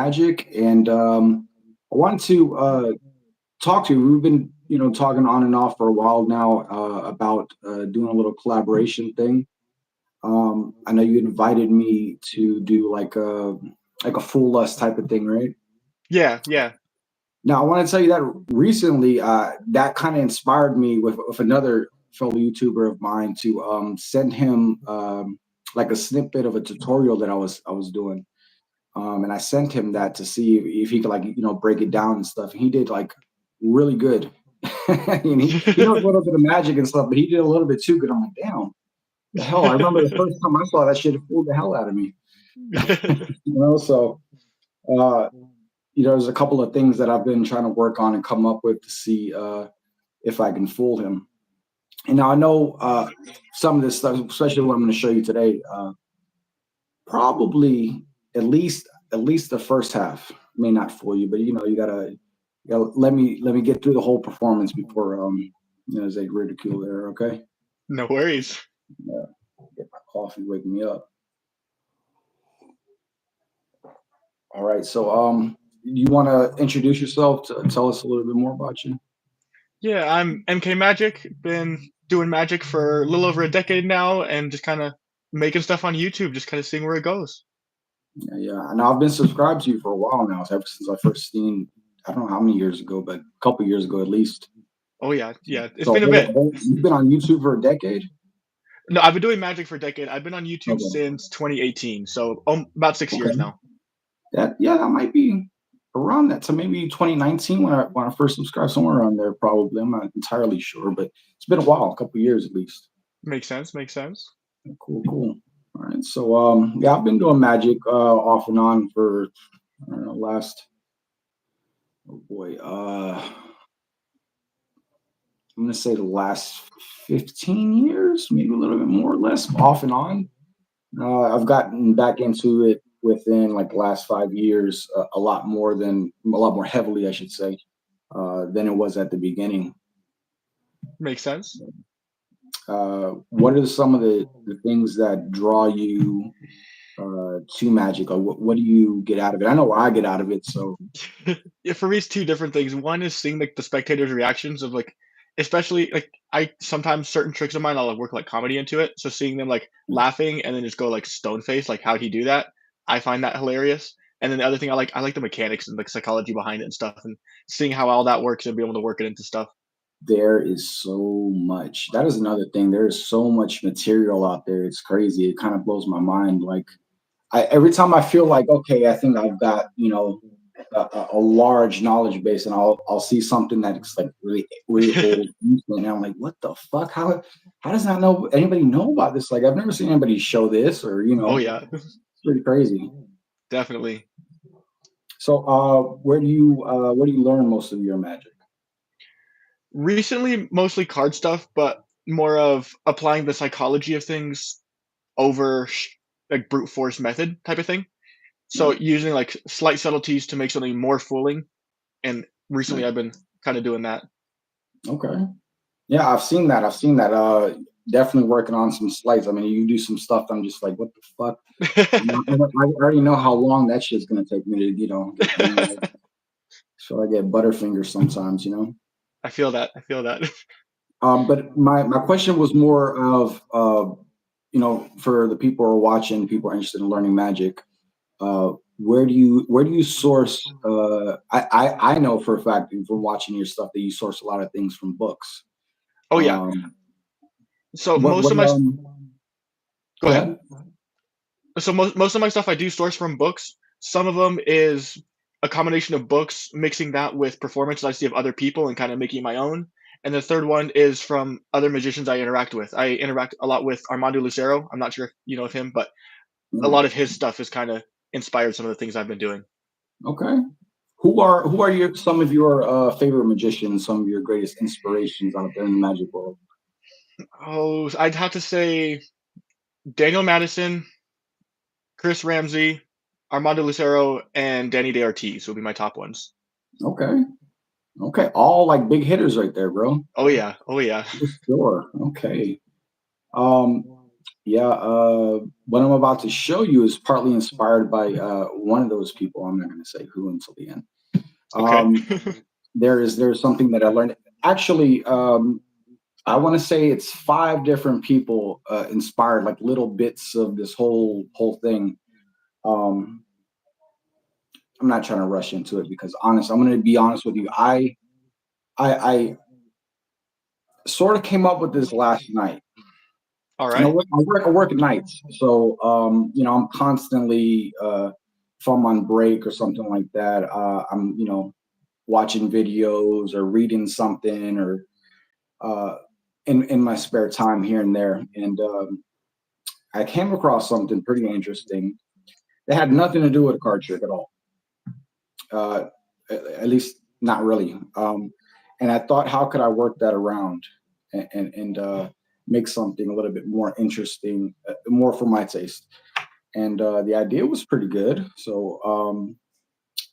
Magic, and I wanted to talk to you. We've been, talking on and off for a while now about doing a little collaboration thing. I know you invited me to do like a full lust type of thing, right? Yeah, yeah. Now, I want to tell you that recently, that kind of inspired me with another fellow YouTuber of mine to send him like a snippet of a tutorial that I was doing. And I sent him that to see if he could like break it down and stuff. And he did like really good. And he knows a little bit of magic and stuff, but he did a little bit too good. I'm like, damn, the hell! I remember the first time I saw that shit, it fooled the hell out of me. So uh, there's a couple of things that I've been trying to work on and come up with to see if I can fool him. And now I know some of this stuff, especially what I'm going to show you today. Probably at least the first half may not fool you, but you gotta let me get through the whole performance before there's a ridicule there. Okay. No worries. Yeah, get my coffee waking me up. All right, so you want to introduce yourself to tell us a little bit more about you? Yeah, I'm MK Magic. Been doing magic for a little over a decade now, and just kind of making stuff on YouTube, just kind of seeing where it goes. Yeah, yeah. And I've been subscribed to you for a while now, ever since I first seen. I don't know how many years ago, but a couple years ago at least. Oh yeah, yeah. It's So been a bit. you've been on YouTube for a decade? No, I've been doing magic for a decade. I've been on YouTube Okay. since 2018, so about 6 years Okay. now. That might be around that. So maybe 2019 when I first subscribed, somewhere around there probably. I'm not entirely sure, but it's been a while, a couple years at least. Makes sense. Makes sense. Cool, cool. All right. So yeah, I've been doing magic off and on for I don't know, last oh boy, I'm gonna say the last 15 years, maybe a little bit more or less, off and on. I've gotten back into it within like the last 5 years, a lot more heavily, I should say, than it was at the beginning. Makes sense. What are some of the things that draw you to magic, or what do you get out of it? I know what I get out of it, so Yeah, for me, it's two different things. One is seeing like the spectators' reactions of like, especially like I sometimes certain tricks of mine I'll like, work like comedy into it. So seeing them like laughing and then just go like stone face, like how'd he do that? I find that hilarious. And then the other thing I like the mechanics and like psychology behind it and stuff, and seeing how all that works and be able to work it into stuff. there is so much. That is another thing. There is so much material out there. It's crazy. It kind of blows my mind. Like every time I feel like okay, I think I've got a large knowledge base, and I'll see something that's like really old, and I'm like, what the fuck? How does not know anybody know about this? Like I've never seen anybody show this, or Oh yeah, it's pretty crazy. definitely. So where do you learn most of your magic? Recently, mostly card stuff, but more of applying the psychology of things over like brute force method type of thing. So Right, using like slight subtleties to make something more fooling, and recently right. I've been kind of doing that. Okay. Yeah, I've seen that. I've seen that. Definitely working on some slides. I mean, you do some stuff. I'm just like, what the fuck? I already know how long that shit's gonna take me to, get the hang of. So I get butterfingers sometimes. I feel that. I feel that. But my question was more of, for the people who are watching, people who are interested in learning magic. Where do you source? I know for a fact from watching your stuff that you source a lot of things from books. Oh yeah. Um, So what most what of my Go go ahead. ahead. So most of my stuff I do source from books. Some of them is a combination of books, mixing that with performances I see of other people and kind of making my own. And the third one is from other magicians I interact with. I interact a lot with Armando Lucero. I'm not sure if you know of him, but a No. lot of his stuff has kind of inspired some of the things I've been doing. Okay. Who are some of your favorite magicians? Some of your greatest inspirations out there in the magic world? Oh, I'd have to say Daniel Madison, Chris Ramsey, Armando Lucero, and Danny De Ortiz will be my top ones. Okay. Okay. All like big hitters right there, bro. Oh yeah, oh yeah. For sure. Okay. Um, Yeah, what I'm about to show you is partly inspired by one of those people. I'm not going to say who until the end. Okay. Um, there's something that I learned. Actually, I want to say it's five different people inspired, like little bits of this whole thing. Um, I'm not trying to rush into it because I'm going to be honest with you. I sort of came up with this last night. All And right. I work at nights, so I'm constantly if I'm on break or something like that, I'm watching videos or reading something or uh, in my spare time here and there, and I came across something pretty interesting that had nothing to do with a card trick at all. Uh, at least not really. And I thought, how could I work that around and make something a little bit more interesting, more for my taste? And the idea was pretty good. So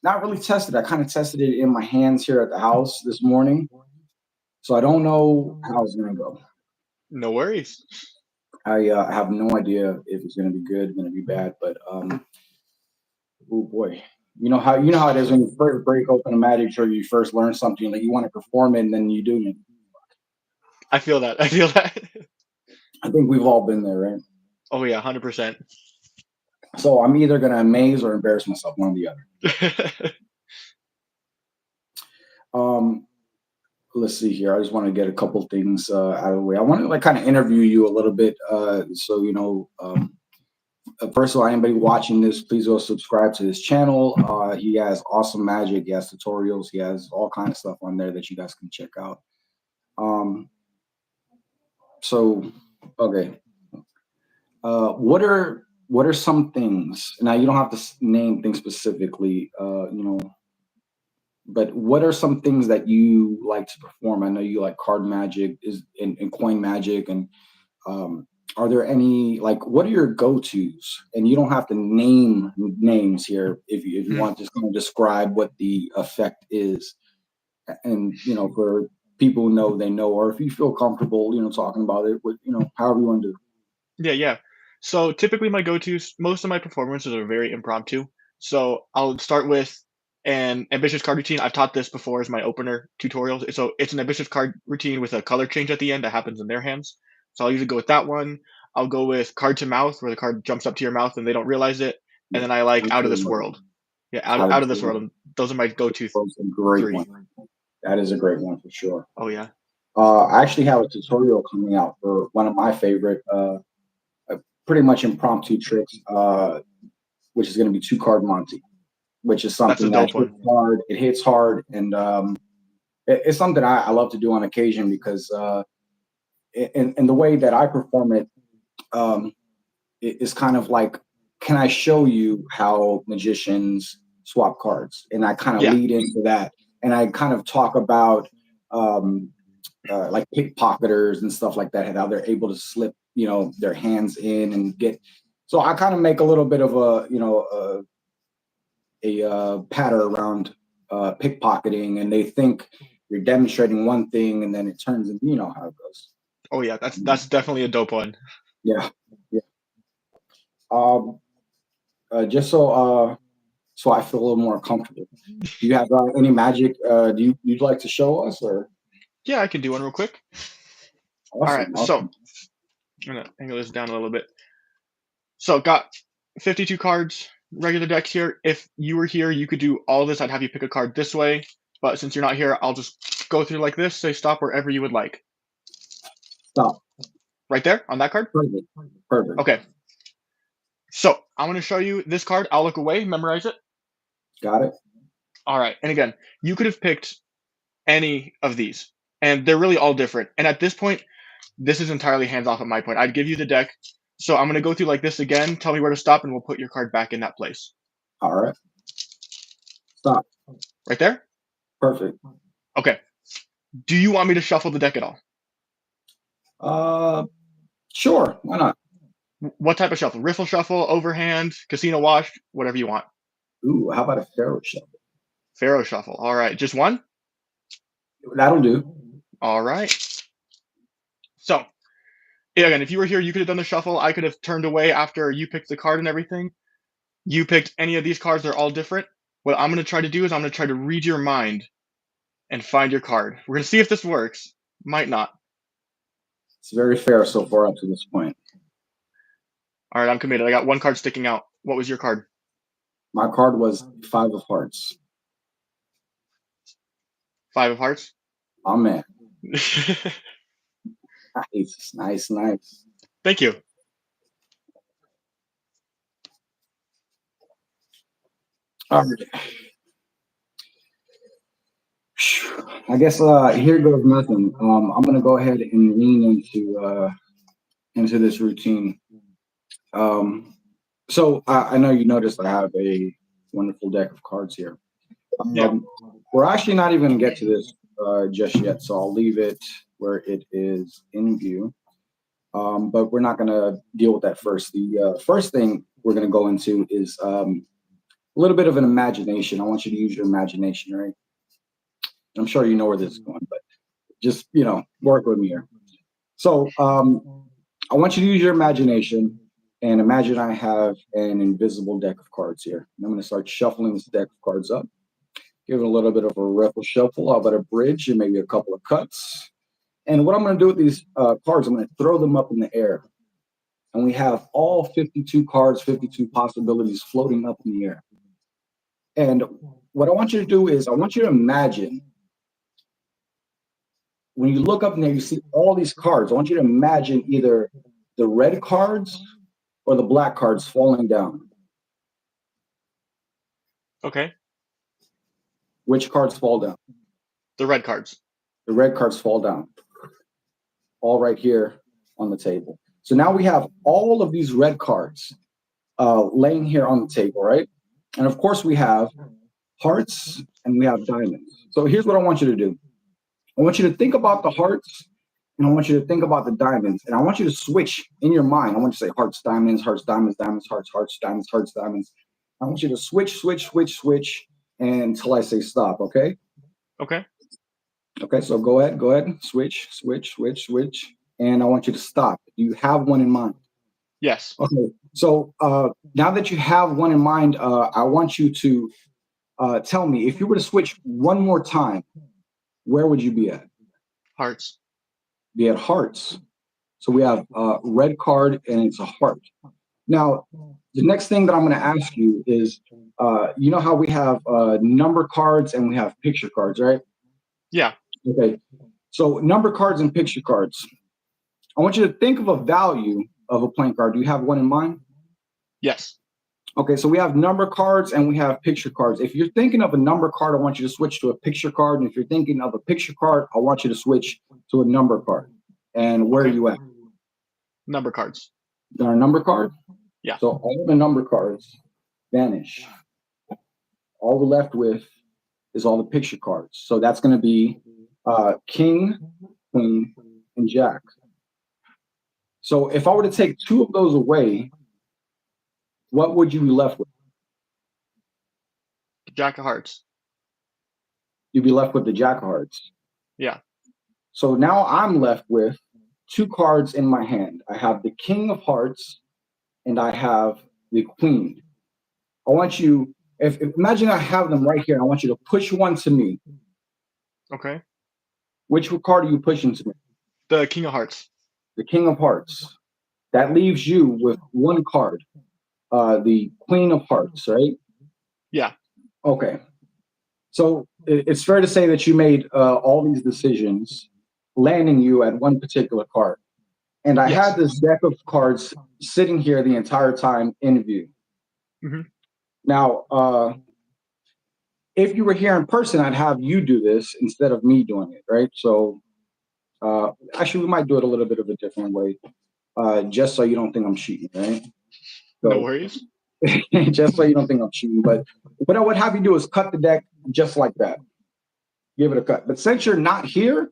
not really tested. I kind of tested it in my hands here at the house this morning. So I don't know how it's gonna go. No worries. I have no idea if it's gonna be good, gonna be bad, but oh boy. You know how it is when you first break open a magic or you first learn something, like you want to perform it and then you do it. I feel that. I feel that. I think we've all been there, right? Oh yeah, 100%. So I'm either gonna amaze or embarrass myself, one or the other. Um, let's see here. I just want to get a couple things out of the way. I want to like kind of interview you a little bit. First of all, anybody watching this, please go subscribe to his channel. He has awesome magic. He has tutorials. He has all kind of stuff on there that you guys can check out. Um, so okay, what are some things? Now you don't have to name things specifically. But what are some things that you like to perform? I know you like card magic is and coin magic, and um, are there any like what are your go-tos? And you don't have to name names here if you Mhm. want to just kind of describe what the effect is, and for people who know they know, or if you feel comfortable, talking about it, with however you want to do. Yeah, yeah. So typically my go-tos, most of my performances are very impromptu. So I'll start with an ambitious card routine. I've taught this before as my opener tutorials. So it's an ambitious card routine with a color change at the end that happens in their hands. So I'll usually go with that one. I'll go with card to mouth, where the card jumps up to your mouth and they don't realize it. And Yeah, then I like out of this absolutely. world. Yeah, How out to of this world. do And those are my go-to That's a great one. three. That is a great one for sure. Oh yeah. I actually have a tutorial coming out for one of my favorite, pretty much impromptu tricks, which is going to be two card Monty, which is That's a something that dope hits one. hard. It hits hard, and it's something I love to do on occasion because in the way that I perform it, um, is kind of like, can I show you how magicians swap cards? And I kind of Yeah. lead into that, and I kind of talk about um, like pickpocketers and stuff like that, and how they're able to slip, their hands in and get. So I kind of make a little bit of a patter around pickpocketing, and they think you're demonstrating one thing, and then it turns into how it goes. Oh yeah, that's definitely a dope one. Yeah, yeah. Um, just so I feel a little more comfortable. Do you have any magic? Do you'd like to show us or? Yeah, I can do one real quick. All right, Awesome, so awesome. I'm gonna angle this down a little bit. So got 52 cards, regular decks here. If you were here, you could do all this. I'd have you pick a card this way, but since you're not here, I'll just go through like this. Say stop wherever you would like. Stop. Right there on that card. Perfect. Perfect. Okay. So I'm gonna show you this card. I'll look away, memorize it. Got it. All right. And again, you could have picked any of these, and they're really all different. And at this point, this is entirely hands off at my point. I'd give you the deck. So I'm gonna go through like this again. Tell me where to stop, and we'll put your card back in that place. All right. Stop. Right there. Perfect. Okay. Do you want me to shuffle the deck at all? Uh, sure. Why not? What type of shuffle? Riffle shuffle, overhand, casino wash, whatever you want. Ooh, how about a pharaoh shuffle? Pharaoh shuffle. All right. Just one? That'll do. All right. So Yeah, again, if you were here, you could have done the shuffle. I could have turned away after you picked the card and everything. You picked any of these cards, they're all different. What I'm gonna try to do is I'm gonna try to read your mind and find your card. We're gonna see if this works. Might not. It's very fair so far up to this point. All right, I'm committed. I got one card sticking out. What was your card? My card was 5 of hearts. 5 of hearts. Oh man, nice, nice, nice. Thank you. All right. I guess here goes nothing. I'm gonna go ahead and lean into this routine. So I know you noticed I have a wonderful deck of cards here. Yeah. We're actually not even gonna get to this just yet, so I'll leave it where it is in view. But we're not gonna deal with that first. The first thing we're gonna go into is a little bit of an imagination. I want you to use your imagination, right? I'm sure you know where this is going, but just work with me here. So I want you to use your imagination and imagine I have an invisible deck of cards here. And I'm going to start shuffling this deck of cards up, give it a little bit of a ruffle shuffle, how about a bridge and maybe a couple of cuts. And what I'm going to do with these cards, I'm going to throw them up in the air. And we have all 52 cards, 52 possibilities floating up in the air. And what I want you to do is I want you to imagine when you look up in there, you see all these cards. I want you to imagine either the red cards or the black cards falling down. Okay. Which cards fall down? The red cards. The red cards fall down. All right here on the table. So now we have all of these red cards laying here on the table, right? And of course we have hearts and we have diamonds. So here's what I want you to do. I want you to think about the hearts and I want you to think about the diamonds. And I want you to switch in your mind. I want you to say hearts, diamonds, hearts, diamonds, diamonds, hearts, hearts, diamonds, hearts, diamonds. I want you to switch until I say stop, okay? Okay. Okay, so go ahead, switch. And I want you to stop. Do you have one in mind? Yes. Okay, so now that you have one in mind, I want you to tell me, if you were to switch one more time, where would you be at? Hearts. Be at hearts. So we have a red card and it's a heart. Now, the next thing that I'm going to ask you is, you know how we have number cards and we have picture cards, right? Yeah. Okay. So number cards and picture cards. I want you to think of a value of a playing card. Do you have one in mind? Yes. Okay, so we have number cards and we have picture cards. If you're thinking of a number card, I want you to switch to a picture card. And if you're thinking of a picture card, I want you to switch to a number card. And where are you at? Number cards. Our number card? Yeah. So all the number cards vanish. All we're left with is all the picture cards. So that's going to be king, queen, and jack. So if I were to take two of those away, what would you be left with? Jack of hearts. You'd be left with the jack of hearts. Yeah. So now I'm left with two cards in my hand. I have the king of hearts and I have the queen. I want you, imagine I have them right here. I want you to push one to me. Okay. Which card are you pushing to me? The king of hearts. The king of hearts. That leaves you with one card. The queen of hearts, right? Yeah. Okay. So it's fair to say that you made all these decisions, landing you at one particular card. And I had this deck of cards sitting here the entire time in view. Mm-hmm. Now, if you were here in person, I'd have you do this instead of me doing it, right? So actually, we might do it a little bit of a different way, just so you don't think I'm cheating, right? So, no worries. just so you don't think I'm cheating. But what I would have you do is cut the deck just like that. Give it a cut. But since you're not here,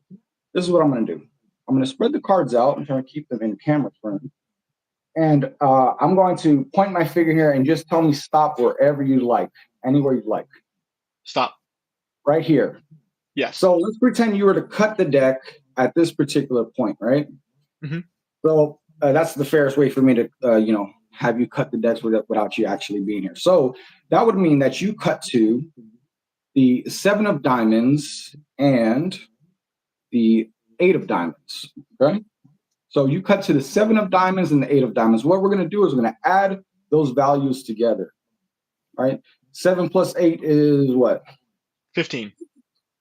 this is what I'm going to do. I'm going to spread the cards out. I'm trying to keep them in camera frame. And I'm going to point my finger here and just tell me stop wherever you like, anywhere you like. Stop. Right here. Yes. So let's pretend you were to cut the deck at this particular point, right? Mm-hmm. So that's the fairest way for me to, have you cut the decks without you actually being here. So that would mean that you cut to the seven of diamonds and the eight of diamonds. Okay. So you cut to the seven of diamonds and the eight of diamonds. What we're going to do is we're going to add those values together. Right. 7 plus 8 is what? 15.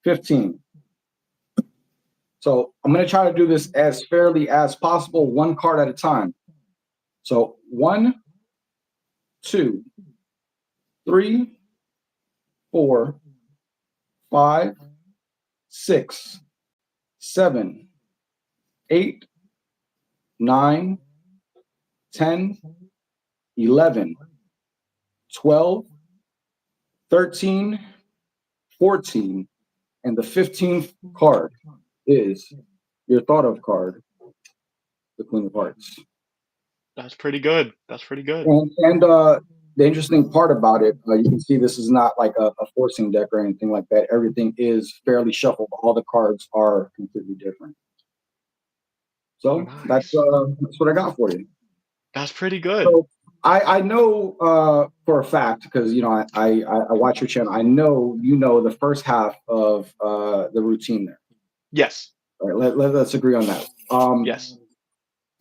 15. So I'm going to try to do this as fairly as possible, one card at a time. So 1, 2, 3, 4, 5, 6, 7, 8, 9, 10, 11, 12, 13, 14, and the 15th card is your thought of card, the Queen of Hearts. That's pretty good. That's pretty good. And the interesting part about it, you can see this is not like a forcing deck or anything like that. Everything is fairly shuffled. All the cards are completely different. So Nice. that's what I got for you. That's pretty good. So I know for a fact, because I watch your channel. I know the first half of the routine there. Yes. All right, let's agree on that. Yes.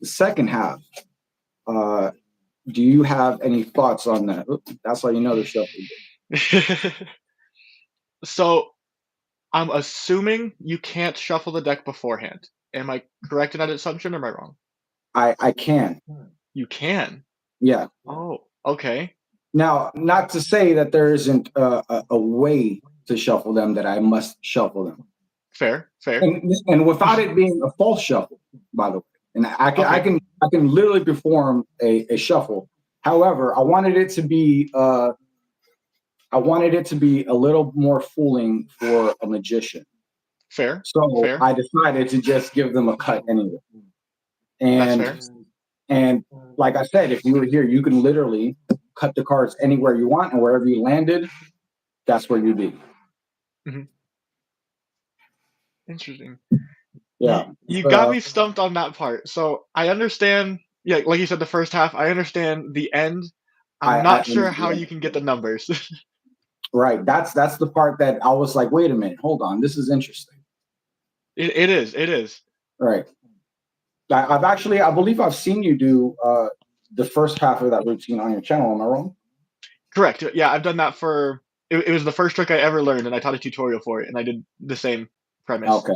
The second half. Do you have any thoughts on that? That's how you know the shuffle. So I'm assuming you can't shuffle the deck beforehand. Am I correct in that assumption, or am I wrong? I can. You can. Yeah. Oh, okay. Now, not to say that there isn't a way to shuffle them, that I must shuffle them. Fair. And without it being a false shuffle, by the way. And I can literally perform a shuffle. However, I wanted it to be a little more fooling for a magician. Fair. So I decided to just give them a cut anyway. And That's fair. And like I said, if you were here, you can literally cut the cards anywhere you want, and wherever you landed, that's where you'd be. Mm-hmm. Interesting. Yeah. You got me stumped on that part. So I understand, yeah, like you said, the first half. I understand the end. I'm not sure how you can get the numbers. Right. That's the part that I was like, wait a minute, hold on, this is interesting. It is. Right. I believe I've seen you do the first half of that routine on your channel. Am I wrong? Correct. Yeah, I've done that for. It was the first trick I ever learned, and I taught a tutorial for it, and I did the same premise. Okay.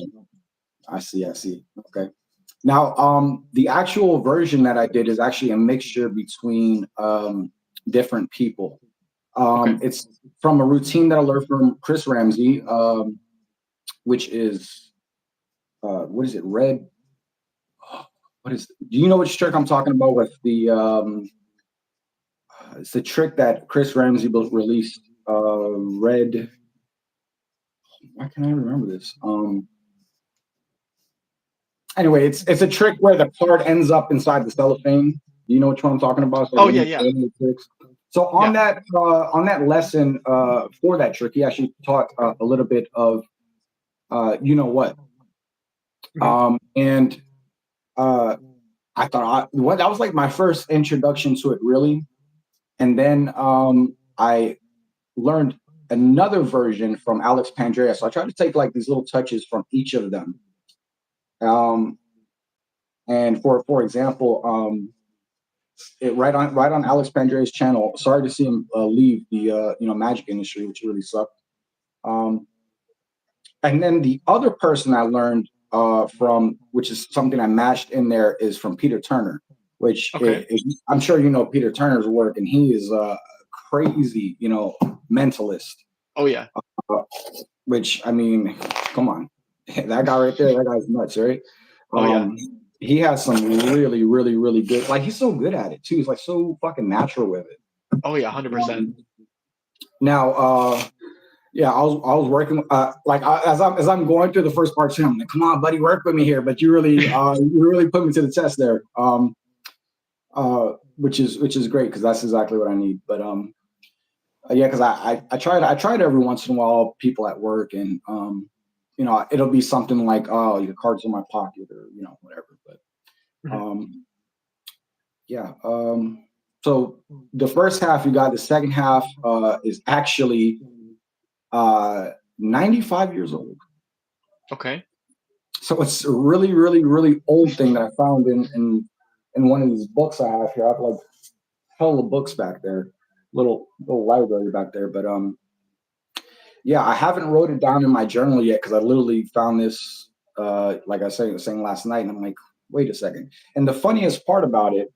I see. Okay. Now, the actual version that I did is actually a mixture between different people. It's from a routine that I learned from Chris Ramsey, which is what is it? Red. What is? Do you know which trick I'm talking about? With the it's the trick that Chris Ramsey released. Red. Why can't I remember this? Anyway, it's a trick where the card ends up inside the cellophane. Do you know which one I'm talking about? So yeah. So on that lesson for that trick, he actually taught a little bit of you know what. Mm-hmm. And I thought that was like my first introduction to it, really. And then I learned another version from Alex Pandrea. So I tried to take like these little touches from each of them. And for example, right on Alex Pandrea's channel. Sorry to see him leave the magic industry, which really sucked. And then the other person I learned from, which is something I mashed in there, is from Peter Turner, which I'm sure you know Peter Turner's work, and he is a crazy, mentalist. Oh yeah. Which, I mean, come on, that guy right there, that guy's nuts, right? He has some really, really, really good. Like, he's so good at it too. He's like so fucking natural with it. Oh yeah, 100%. Now, yeah, I was working as I'm going through the first part. I'm like, come on, buddy, work with me here. But you really put me to the test there, which is great, because that's exactly what I need. But yeah, because I tried every once in a while, people at work, and it'll be something like, oh, your card's in my pocket, or whatever. But Mhm. Um, yeah. So the first half you got. The second half is actually 95 years old. Okay. So it's a really, really, really old thing that I found in one of these books I have here. I have like hell of books back there, little library back there. But yeah, I haven't wrote it down in my journal yet because I literally found this like I was saying last night, and I'm like, wait a second. And the funniest part about it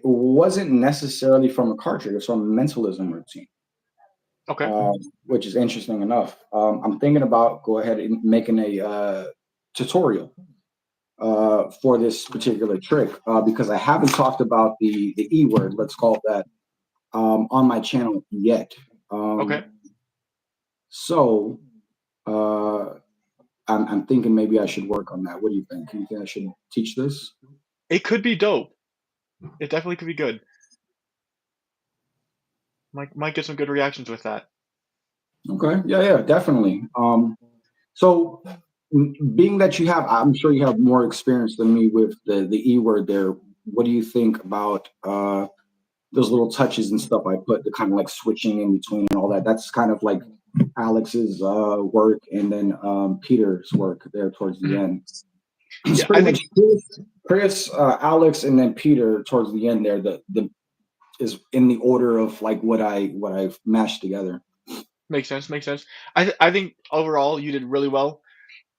wasn't necessarily from a card trick; it's from a mentalism routine, Okay. uh, which is interesting enough. I'm thinking about go ahead and making a tutorial for this particular trick because I haven't talked about the E word, let's call it that, on my channel yet. Okay. So uh, I'm thinking maybe I should work on that. What do you think? Do you think I should teach this? It could be dope. It definitely could be good. Might get some good reactions with that. Okay, yeah, definitely. So being that you have, I'm sure you have more experience than me with the E word there. What do you think about those little touches and stuff I put, the kind of like switching in between and all that? That's kind of like Alex's work and then Peter's work there towards the Mhm. end. It's Yeah, pretty I much think Chris, Alex, and then Peter towards the end there. The is in the order of like what I've mashed together. makes sense. Makes sense. I think overall you did really well.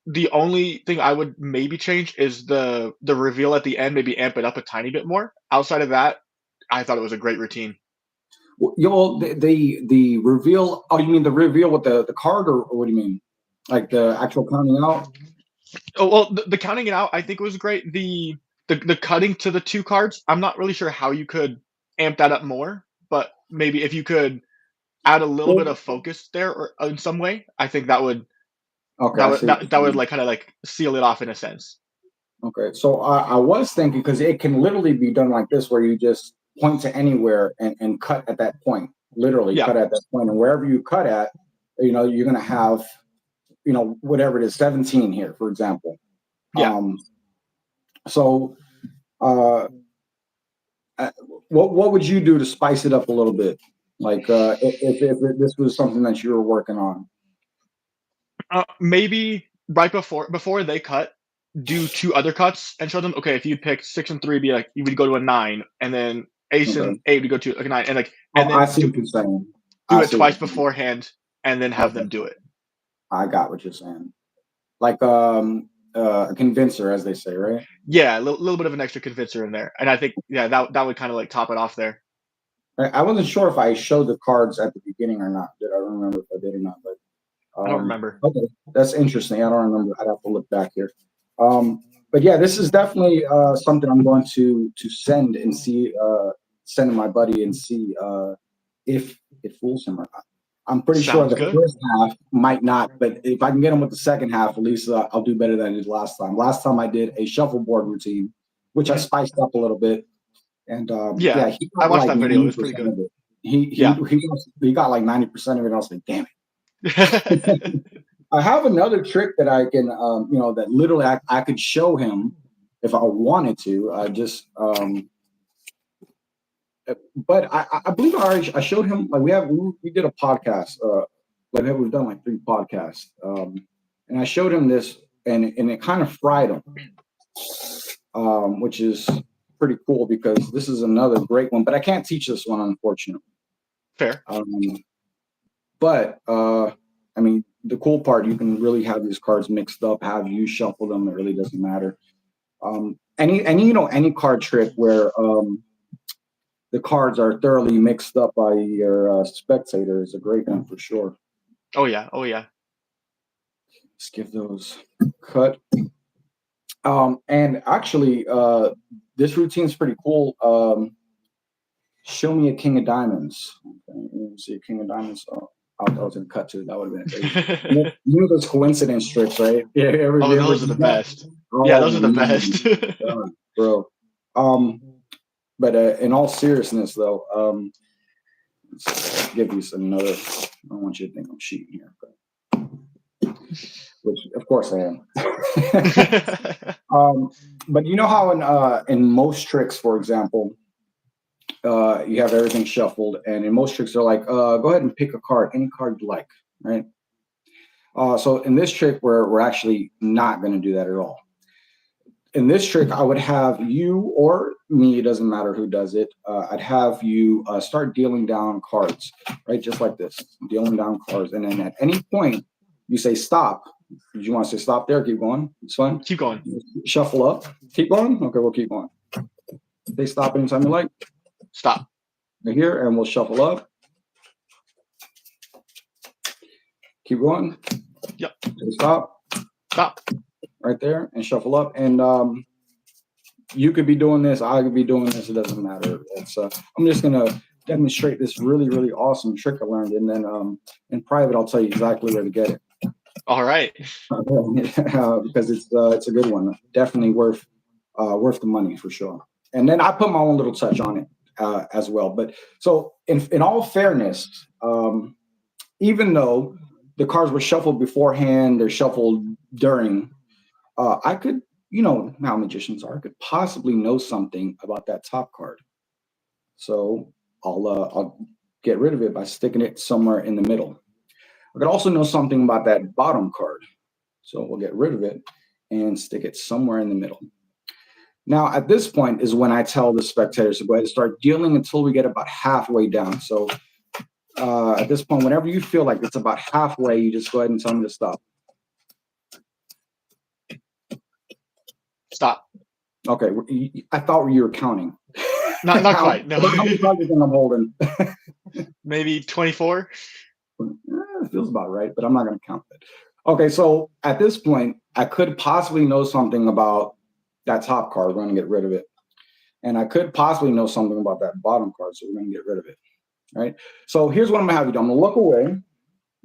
The only thing I would maybe change is the reveal at the end. Maybe amp it up a tiny bit more. Outside of that, I thought it was a great routine. Well, the reveal. Oh, you mean the reveal with the card, or what do you mean? Like the actual counting out? Oh well, the counting it out I think was great. The cutting to the two cards. I'm not really sure how you could amp that up more, but maybe if you could add a little bit Well, of focus there or in some way, I think that would okay, that I would see what that, you're that would saying. like kind of like seal it off in a sense. Okay, so I was thinking because it can literally be done like this, where you just point to anywhere and cut at that point. Literally Yeah, cut at that point, and wherever you cut at, you're gonna have whatever it is, 17 here, for example. yeah. Um, so uh, uh, what would you do to spice it up a little bit? Like if this was something that you were working on. Maybe right before they cut, do two other cuts and show them. Okay, if you picked 6 and 3, be like you would go to a 9, and then ace and Okay. 8 would go to like a 9, and like Oh, and I then see what you're saying. do I it see what twice you're saying. beforehand, and then have them Okay, do it. I got what you're saying. Like a convincer, as they say, right? Yeah, a little bit of an extra convincer in there, and I think yeah that would kind of like top it off there. I wasn't sure if I showed the cards at the beginning or not. Did I remember if I did or not? But I don't remember. okay, that's interesting. I don't remember. I'd have to look back here. But yeah, this is definitely something I'm going to send and see. Send to my buddy and see if it fools him or not. I'm pretty sure Sounds the good. first half might not, but if I can get him with the second half, at least I'll do better than I did last time. Last time I did a shuffleboard routine, which I Mhm. spiced up a little bit, and Yeah, yeah, he I got watched like that video. It ninety was pretty percent good. of it. Yeah. He got like 90% of it. I was like, damn it. I have another trick that I can, that literally I could show him if I wanted to. But I believe I showed him like we did a podcast. Like we've done like 3 podcasts, and I showed him this, and it kind of fried him, which is pretty cool because this is another great one. But I can't teach this one, unfortunately. Fair. Um, but I mean, the cool part, you can really have these cards mixed up, have you shuffle them. It really doesn't matter. Any card trick where the cards are thoroughly mixed up by your spectator is a great one for sure. Oh yeah. Oh yeah. Let's give those cut. And actually, this routine's pretty cool. Show me a king of diamonds. Okay, let me see a king of diamonds. Oh, I was gonna cut to it. That would have been crazy. You know those coincidence tricks, right? Yeah, Oh, ever those are do the that? best. Yeah, Oh those are the man, best. God, bro. But in all seriousness, though, let's give you another. I don't want you to think I'm cheating here, but which of course I am. um, But you know how in most tricks, for example, you have everything shuffled, and in most tricks they're like, go ahead and pick a card, any card you like, right? So in this trick, we're actually not going to do that at all. In this trick, I would have you or me, it doesn't matter who does it. I'd have you start dealing down cards, right? Just like this, dealing down cards. And then at any point, you say stop. Did you want to say stop there? Keep going. It's fine. Keep going. Shuffle up. Keep going? Okay, we'll keep going. Say stop anytime you like. Stop. Right here, and we'll shuffle up. Keep going. Yep. Say stop. Stop. Right there, and shuffle up. And you could be doing this, I could be doing this, it doesn't matter. It's I'm just gonna demonstrate this really, really awesome trick I learned, and then in private I'll tell you exactly where to get it. All right. Because it's a good one, definitely worth the money for sure. And then I put my own little touch on it as well. But so in all fairness, even though the cards were shuffled beforehand, they're shuffled during, I could, you know how magicians are, I could possibly know something about that top card. So I'll get rid of it by sticking it somewhere in the middle. I could also know something about that bottom card. So we'll get rid of it and stick it somewhere in the middle. Now, at this point is when I tell the spectators to go ahead and start dealing until we get about halfway down. So at this point, whenever you feel like it's about halfway, you just go ahead and tell them to stop. Stop. Okay, I thought you were counting. Not quite. No. How many cards I'm holding? Maybe 24. It feels about right, but I'm not going to count it. Okay, so at this point, I could possibly know something about that top card. We're going to get rid of it. And I could possibly know something about that bottom card, so we're going to get rid of it. All right? So here's what I'm going to have you do. I'm going to look away.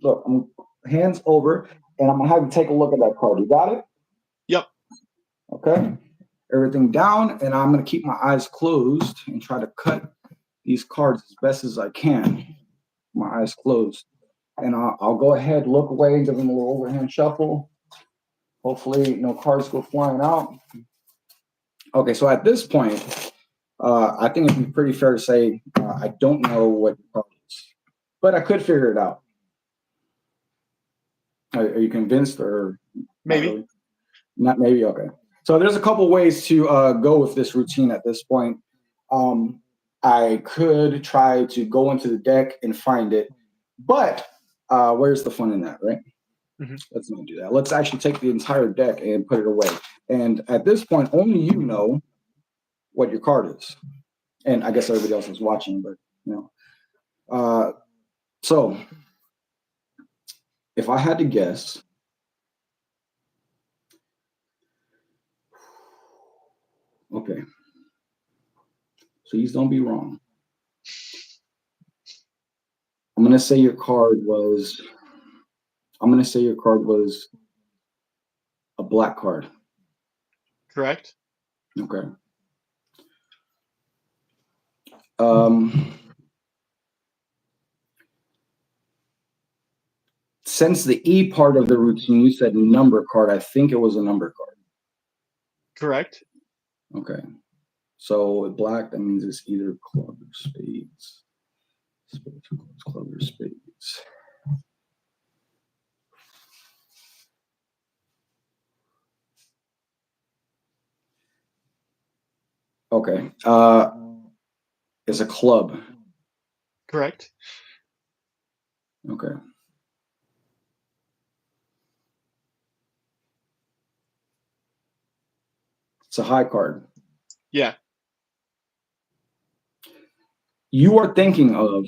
Look, I'm hands over, and I'm going to have you take a look at that card. You got it? Yep. Okay. Everything down, and I'm going to keep my eyes closed and try to cut these cards as best as I can. My eyes closed. And I'll go ahead, look away, give them a little overhand shuffle. Hopefully no cards go flying out. Okay, so at this point, I think it'd be pretty fair to say I don't know what your card is, but I could figure it out. Are you convinced, or maybe? Not, really? Not maybe. Okay. So there's a couple ways to go with this routine at this point. I could try to go into the deck and find it, but where's the fun in that, right? Mm-hmm. Let's not do that. Let's actually take the entire deck and put it away. And at this point, only you know what your card is. And I guess everybody else is watching, but you know. So if I had to guess, okay. Please don't be wrong. I'm going to say your card was a black card. Correct. Okay. Since the E part of the routine, you said number card. I think it was a number card. Correct. Okay. So black, that means it's either club or spades. Club or spades. Okay. It's a club. Correct. Okay. It's a high card. Yeah. You are thinking of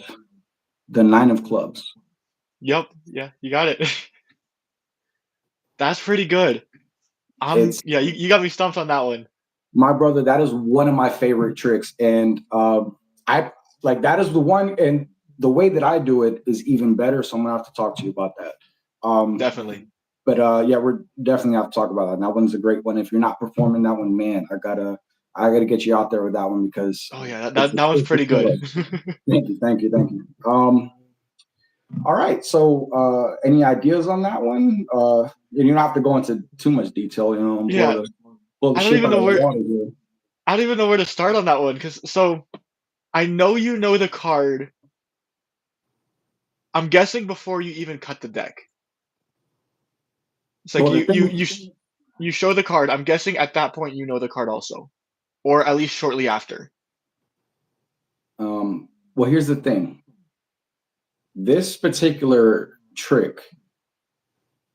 the 9 of clubs. Yep. Yeah, you got it. That's pretty good. Yeah, you got me stumped on that one. My brother, that is one of my favorite tricks. And I like that is the one, and the way that I do it is even better. So I'm gonna have to talk to you about that. Definitely. But yeah, we're definitely have to talk about that. And that one's a great one. If you're not performing that one, man, I gotta get you out there with that one, because that one's pretty good. Thank you. All right. So any ideas on that one? And you don't have to go into too much detail, you know. Yeah. pull the I don't ship even out of know the where water here. I don't even know where to start on that one because so I know you know the card. I'm guessing before you even cut the deck. It's like Well, the thing you show the card. I'm guessing at that point you know the card also, or at least shortly after. well, here's the thing. This particular trick,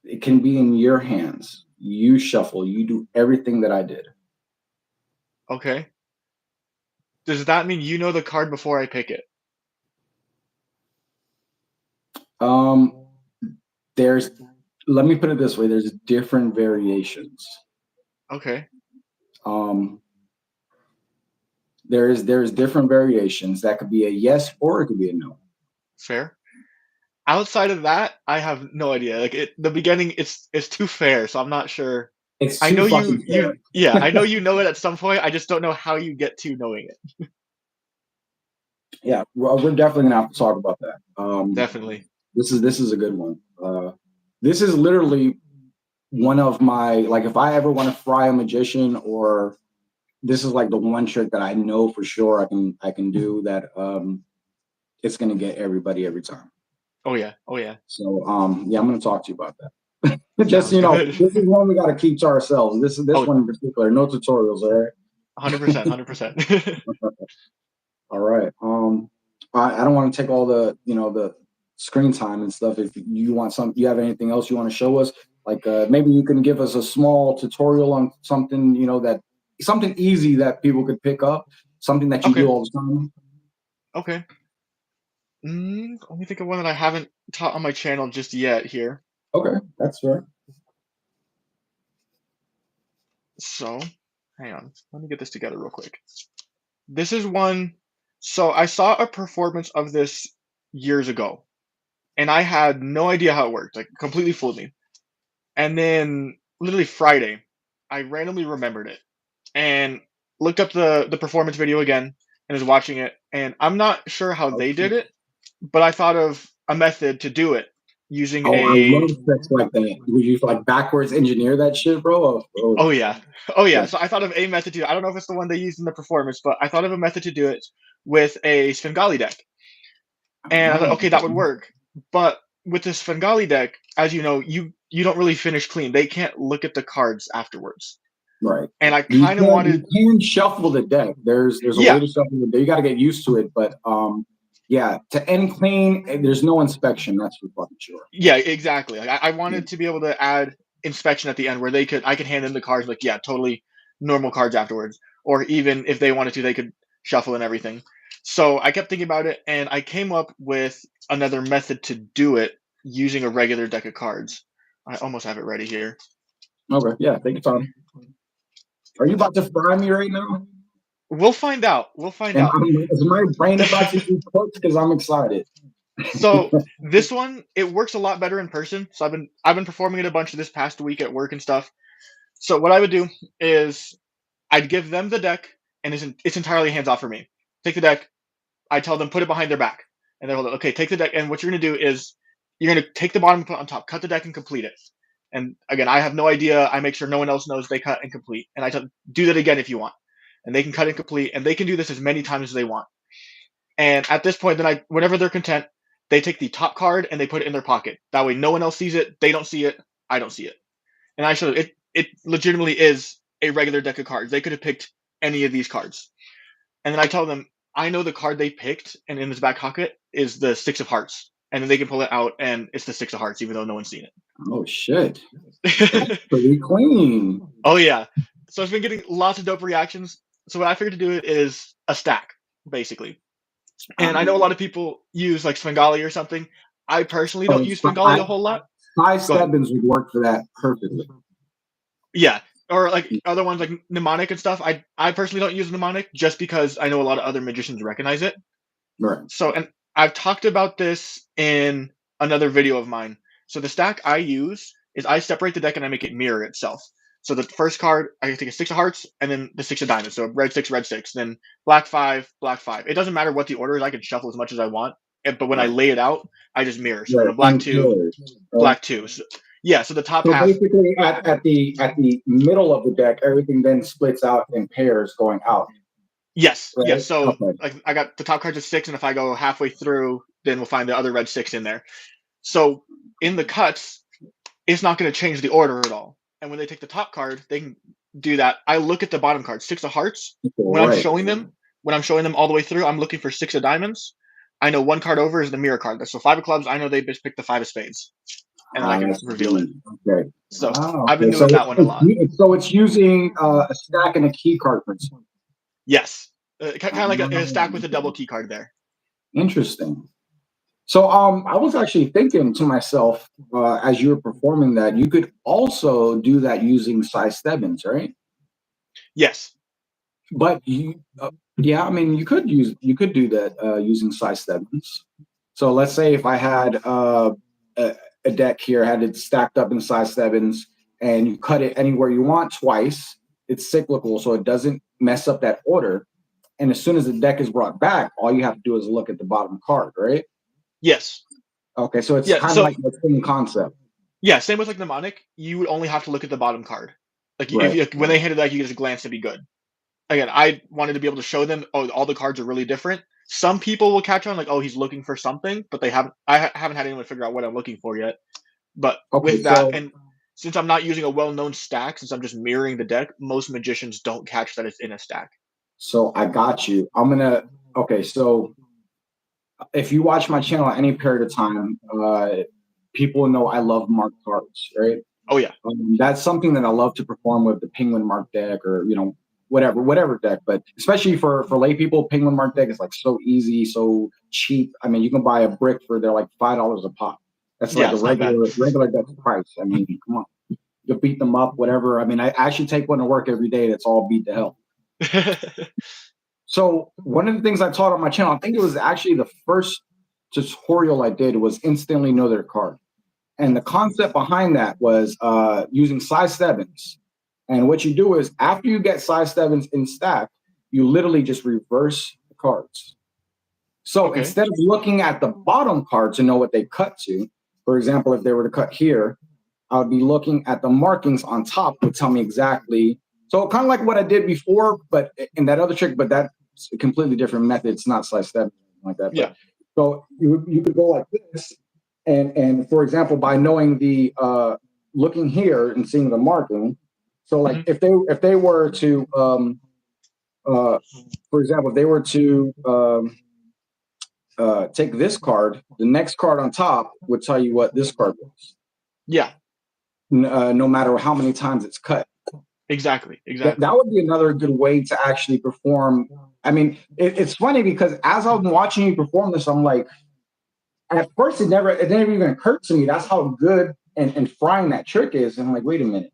it can be in your hands. You shuffle, you do everything that I did. Okay. Does that mean you know the card before I pick it? Um, there's, let me put it this way, there's different variations. Okay. Um, there's different variations. That could be a yes or it could be a no. Fair. Outside of that, I have no idea. Like the beginning, it's too fair, so I'm not sure. It's I too know fucking fair. yeah, I know you know it at some point. I just don't know how you get to knowing it. Yeah, well, we're definitely gonna have to talk about that. Definitely. This is a good one. This is literally one of my, like, if I ever want to fry a magician, or this is like the one trick that I know for sure I can do that. It's gonna get everybody every time. Oh yeah. Oh yeah. So yeah, I'm gonna talk to you about that. Just, Sounds good. this is one we got to keep to ourselves. This Oh, one in particular, no tutorials, all right? 100%, 100%. All right. I don't want to take all the the screen time and stuff. If you want you have anything else you want to show us, like maybe you can give us a small tutorial on something that something easy that people could pick up, something that you do Okay. all the time. Okay. Let me think of one that I haven't taught on my channel just yet here. Okay, that's fair. So, hang on. Let me get this together real quick. This is one. So I saw a performance of this years ago, and I had no idea how it worked. Like completely fooled me. And then literally Friday, I randomly remembered it and looked up the performance video again and was watching it. And I'm not sure how they did it, but I thought of a method to do it using Oh, I a love tricks like that. Would you like backwards engineer that shit, bro? Oh, oh yeah. Oh yeah. yeah. So I thought of a method to I don't know if it's the one they used in the performance, but I thought of a method to do it with a Svengali deck. And I thought, Oh, okay, that would work. But with this Svengali deck, as you know, you don't really finish clean. They can't look at the cards afterwards. right. And I kind of You wanted can shuffle the deck. There's a way yeah, to shuffle the deck. You got to get used to it, but yeah, to end clean, there's no inspection. That's for fucking sure. yeah, exactly. Like I wanted to be able to add inspection at the end where I could hand in the cards like, yeah, totally normal cards afterwards. Or even if they wanted to, they could shuffle and everything. So I kept thinking about it and I came up with another method to do it using a regular deck of cards. I almost have it ready here. Okay, yeah, take your time. Are you about to fry me right now? We'll find out. We'll find And out. is my brain about to be cooked? Because I'm excited. So this one, it works a lot better in person. So I've been performing it a bunch this past week at work and stuff. So what I would do is I'd give them the deck, and it's entirely hands off for me. Take the deck. I tell them put it behind their back, and they're like, okay, take the deck. And what you're gonna do is you're gonna take the bottom and put it on top, cut the deck and complete it. And again, I have no idea. I make sure no one else knows they cut and complete, and I tell them, do that again if you want. And they can cut and complete, and they can do this as many times as they want. And at this point, then whenever they're content, they take the top card and they put it in their pocket. That way, no one else sees it. They don't see it. I don't see it. And I show it. It legitimately is a regular deck of cards. They could have picked any of these cards. And then I tell them, I know the card they picked, and in this back pocket is the Six of Hearts. And then they can pull it out, and it's the Six of Hearts, even though no one's seen Oh shit! it. Pretty clean. Oh yeah. So I've been getting lots of dope reactions. So what I figured to do it is a stack, basically. And I know a lot of people use like Svengali or something. I personally don't use Svengali a whole lot. Five Go ahead. Stebbins would work for that perfectly. Yeah. Or like other ones like mnemonic and stuff. I personally don't use mnemonic just because I know a lot of other magicians recognize it. Right. So and I've talked about this in another video of mine. So the stack I use is I separate the deck and I make it mirror itself. So the first card, I take a Six of Hearts and then the Six of Diamonds. So red six, then black five, black five. It doesn't matter what the order is. I can shuffle as much as I want. But when I lay it out, I just mirror. So Right. the black two, Right. black two. So, Yeah, so the top So half. basically, at the middle of the deck, everything then splits out in pairs going out, Yes, yes. right? So Okay. like I got the top cards of 6, and if I go halfway through, then we'll find the other red 6 in there. So in the cuts, it's not going to change the order at all. And when they take the top card, they can do that. I look at the bottom card, 6 of hearts. When I'm Right. showing them, when I'm showing them all the way through, I'm looking for 6 of diamonds. I know one card over is the mirror card. So 5 of clubs, I know they just picked the 5 of spades, and then I I can reveal it. see. Okay. So Ah, I've been okay. doing that one a lot. So it's using a stack and a key card principle. Yes, kind Ah, of like a stack with a double key card there. interesting. So I was actually thinking to myself as you were performing that you could also do that using size sevens, right? Yes. But yeah, I mean, you could do that using size sevens. So let's say if I had a deck here, had it stacked up in size sevens, and you cut it anywhere you want twice, it's cyclical, so it doesn't mess up that order. And as soon as the deck is brought back, all you have to do is look at the bottom card, right? Yes. Okay, so it's Yeah. kind of So like the same concept, yeah, same with like mnemonic. You would only have to look at the bottom card. Like if right? you when they hit it, like you just glance to be good. Again, I wanted to be able to show them, oh, all the cards are really different. Some people will catch on like, oh, he's looking for something, but they haven't. Haven't had anyone figure out what I'm looking for yet. But Okay, with that, so and since I'm not using a well-known stack, since I'm just mirroring the deck, most magicians don't catch that it's in a stack. I got you. Okay, so if you watch my channel at any period of time, people know I love marked cards, right? Oh yeah, That's something that I love to perform with the Penguin Mark deck, or whatever deck. But especially for lay people, Penguin Mark deck is like so easy, so cheap. I mean, you can buy a brick for they're like $5 a pop. That's yeah, like a it's not bad. regular deck price. I mean, come on, you beat them up, whatever. I mean, I actually take one to work every day. That's all beat to hell. So one of the things I taught on my channel, I think it was actually the first tutorial I did, was instantly know their card. And the concept behind that was using size sevens. And what you do is after you get size sevens in stack, you literally just reverse the cards. So Okay. instead of looking at the bottom card to know what they cut to, for example, if they were to cut here, I would be looking at the markings on top would tell me exactly. So kind of like what I did before, but in that other trick, but that's a completely different method. It's not size seven like that. Yeah. But so you could go like this, and for example, by knowing the looking here and seeing the marking. So like Hmm. if they were to for example, if they were to take this card, the next card on top would tell you what this card was, Yeah. no matter how many times it's cut. Exactly. That Exactly. would be another good way to actually perform. I mean, it's funny because as I'm watching you perform this, I'm like, at first it never even occurred to me that's how good and frying that trick is. And I'm like, wait a minute,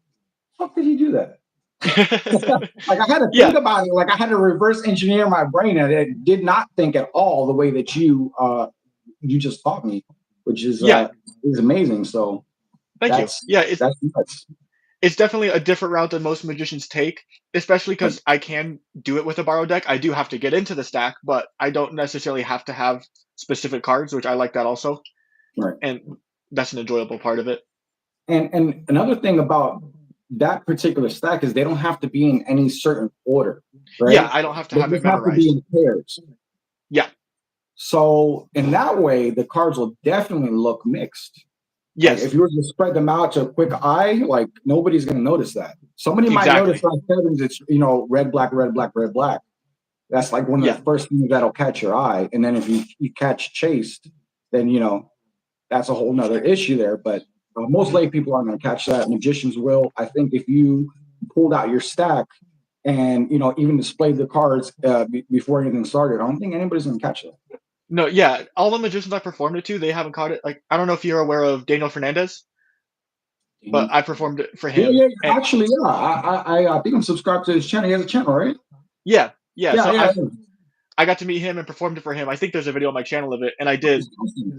how did he do that? Like I had to think Yeah. about it. Like I had to reverse engineer my brain, and it did not think at all the way that you just taught me, which Yeah. is amazing. So Thank you. that's Yeah. that's nuts. It's definitely a different route than most magicians take, especially Right, because I can do it with a borrowed deck. I do have to get into the stack, but I don't necessarily have to have specific cards, which I like that also, right. and that's an enjoyable part of it. And another thing about that particular stack is they don't have to be in any certain order, Yeah, right? I don't have to They have it just have to be memorized. in pairs. Yeah. So in that way, the cards will definitely look mixed. Like Yes. if you were to spread them out to a quick eye, like nobody's going to notice that. Somebody might notice Exactly. on sevens, it's red, black, red, black, red, black. That's like one of Yeah. the first things that'll catch your eye. And then if you catch chased, then that's a whole nother issue there. But most Mhm. lay people aren't going to catch that. Magicians will. I think if you pulled out your stack and even displayed the cards before anything started, I don't think anybody's going to catch it. No, yeah. All the magicians I performed it to, they haven't caught it. Like, I don't know if you're aware of Daniel Fernandez, but I performed it for Yeah, him. yeah. And Actually, yeah. I think I'm subscribed to his channel. He has a channel, right? yeah, yeah. Yeah, So yeah. I got to meet him and performed it for him. I think there's a video on my channel of it, and Yeah.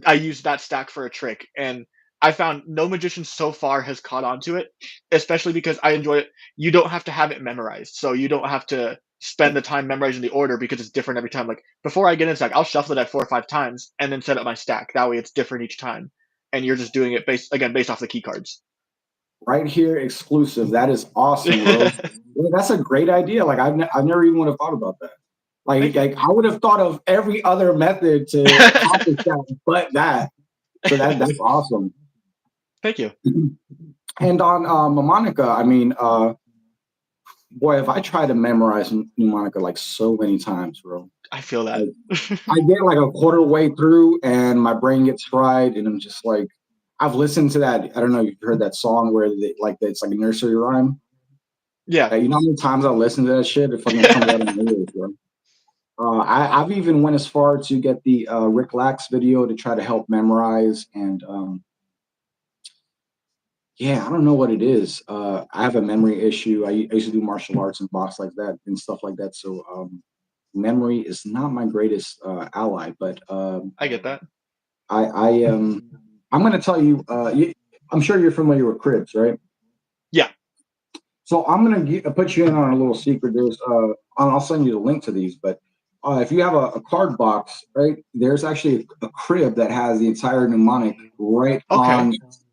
I used that stack for a trick, and I found no magician so far has caught on to it, especially because I enjoy it. You don't have to have it memorized, so you don't have to spend the time memorizing the order because it's different every time. Like before I get in stack, I'll shuffle it at 4 or 5 times and then set up my stack. That way, it's different each time, and you're just doing it based off the key cards. right here, exclusive. That is awesome, Rose. Yeah, that's a great idea. Like I never even would have thought about that. Thank you. Like I would have thought of every other method to accomplish that, but that. So that's awesome. Thank you. And on mnemonica, I mean, boy, if I try to memorize mnemonica like so many times, bro. I feel that. Like, I get like a quarter way through and my brain gets fried, and I'm just like, I've listened to that. I don't know if you've heard that song where it's like a nursery rhyme. Yeah. You know how many times I listened to that shit? It fucking comes out of my ears, bro. I've even went as far to get the Rick Lax video to try to help memorize, and yeah, I don't know what it is. I have a memory issue. I used to do martial arts and box like that and stuff like that. So memory is not my greatest ally, but I get that. I'm going to tell you, I'm sure you're familiar with cribs, right? Yeah. So I'm going to put you in on a little secret. There's, I'll send you the link to these, but if you have a card box, right, there's actually a crib that has the entire mnemonic right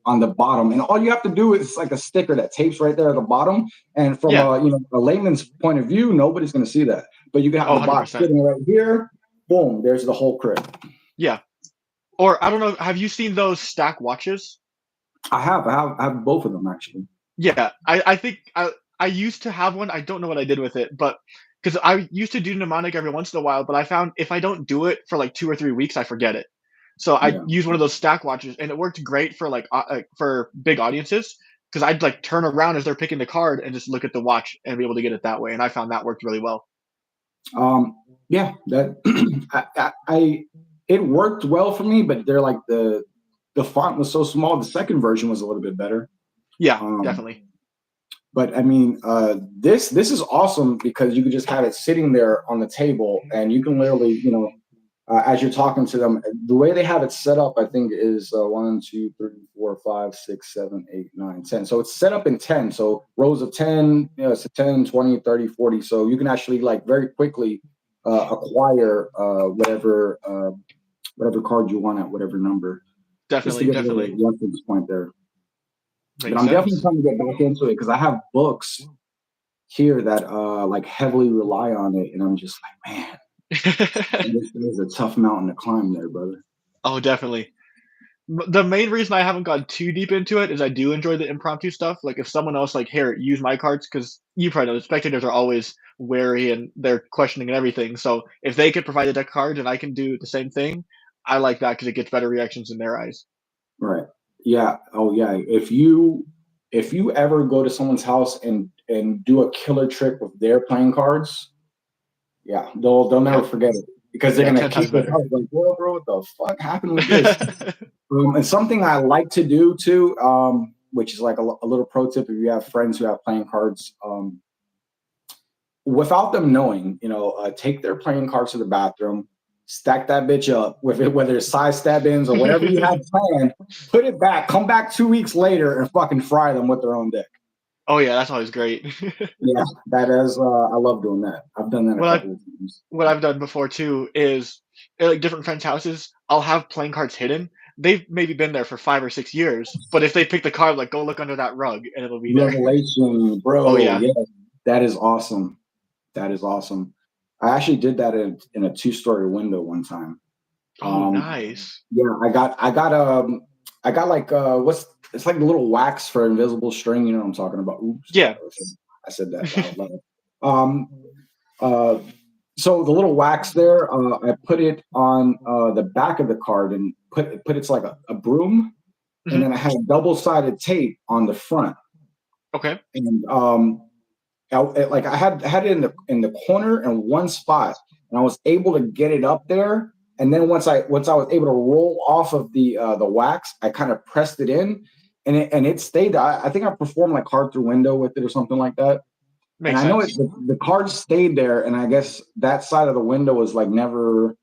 on the bottom, and all you have to do is like a sticker that tapes right there at the bottom. And from a layman's point of view, nobody's going to see that, but you can have the box 100%. sitting right here. Boom, there's the whole crib. Yeah. Or I don't know. Have you seen those stack watches? I have both of them actually. Yeah, I think I used to have one. I don't know what I did with it, but because I used to do mnemonic every once in a while, but I found if I don't do it for like 2 or 3 weeks, I forget it. So I use one of those stack watches, and it worked great for for big audiences because I'd like turn around as they're picking the card and just look at the watch and be able to get it that way. And I found that worked really well. Yeah, that it worked well for me, but they're like the font was so small. The second version was a little bit better. Yeah, definitely. But I mean, this is awesome because you can just have it sitting there on the table, and you can literally, as you're talking to them, the way they have it set up, I think is 1, 2, 3, 4, 5, 6, 7, 8, 9, 10. So it's set up in 10. So rows of 10, it's 10, 20, 30, 40. So you can actually like very quickly acquire whatever card you want at whatever number. Definitely, just to get a reference point there. But I'm definitely trying to get back into it because I have books here that like heavily rely on it, and I'm just like, man, this is a tough mountain to climb there, brother. Oh, definitely. The main reason I haven't gone too deep into it is I do enjoy the impromptu stuff. Like if someone else like, here, use my cards, because you probably know the spectators are always wary and they're questioning and everything. So if they could provide a deck of cards and I can do the same thing, I like that because it gets better reactions in their eyes. Right. Yeah. Oh yeah. If you ever go to someone's house and do a killer trick with their playing cards, yeah, they'll never forget it because they're gonna keep it up. Like, well, bro, what the fuck happened with this? And something I like to do too, which is like a little pro tip if you have friends who have playing cards, without them knowing, take their playing cards to the bathroom, stack that bitch up with it, whether it's side stab-ins or whatever you have planned, put it back, come back 2 weeks later and fucking fry them with their own deck. Oh yeah, that's always great. Yeah, that is, I love doing that. I've done that a couple of times. What I've done before too is at like different friends' houses, I'll have playing cards hidden. They've maybe been there for 5 or 6 years, but if they pick the card, like go look under that rug and it'll be there. Revelation, bro. Oh yeah. That is awesome. That is awesome. I actually did that in a 2-story window one time. Oh, nice. Yeah, I got like it's like a little wax for invisible string. You know what I'm talking about? Oops. Yeah. I said that out loud. So the little wax there, I put it on the back of the card and put it's like a broom, and then I had double-sided tape on the front. Okay. And I had it in the corner and one spot, and I was able to get it up there. And then once I was able to roll off of the wax, I kind of pressed it in, and it stayed. I think I performed like card through window with it or something like that. Makes and I know sense. the card stayed there, and I guess that side of the window was like never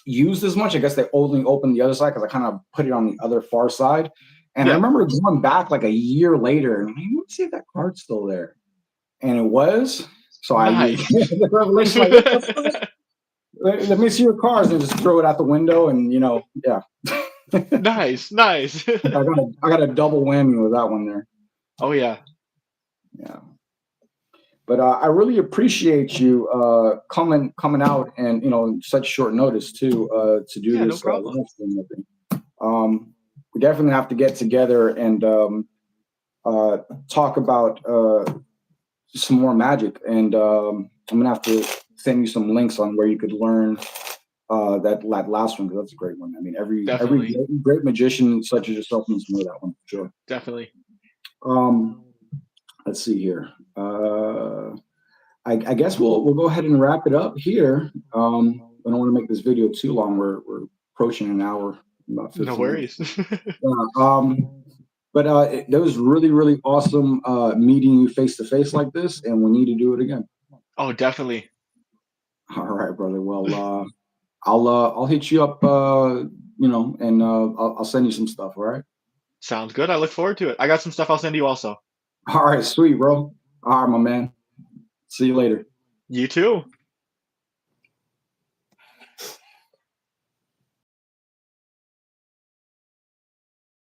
used as much. I guess they only opened the other side because I kind of put it on the other far side. And I remember going back like a year later, and let's see if that card's still there. And it was. So nice. I the revelation like, let me see your cards, and just throw it out the window, and yeah. Nice, nice. I got a double whammy with that one there. Oh yeah. Yeah. But I really appreciate you coming out and such short notice too to do Yeah, no this problem. live stream with me. We definitely have to get together and talk about some more magic. And I'm gonna have to send you some links on where you could learn that last one because that's a great one. I mean, every Definitely. great magician such as yourself needs to know that one for sure. Definitely. Um, let's see here. I guess we'll go ahead and wrap it up here. I don't want to make this video too long. We're approaching an hour, about No 15 minutes. worries. But that was really awesome meeting you face to face like this, and we need to do it again. Oh, definitely. All right, brother. Well, I'll hit you up, and I'll send you some stuff. All right. Sounds good. I look forward to it. I got some stuff I'll send you also. All right, sweet, bro. All right, my man. See you later. You too.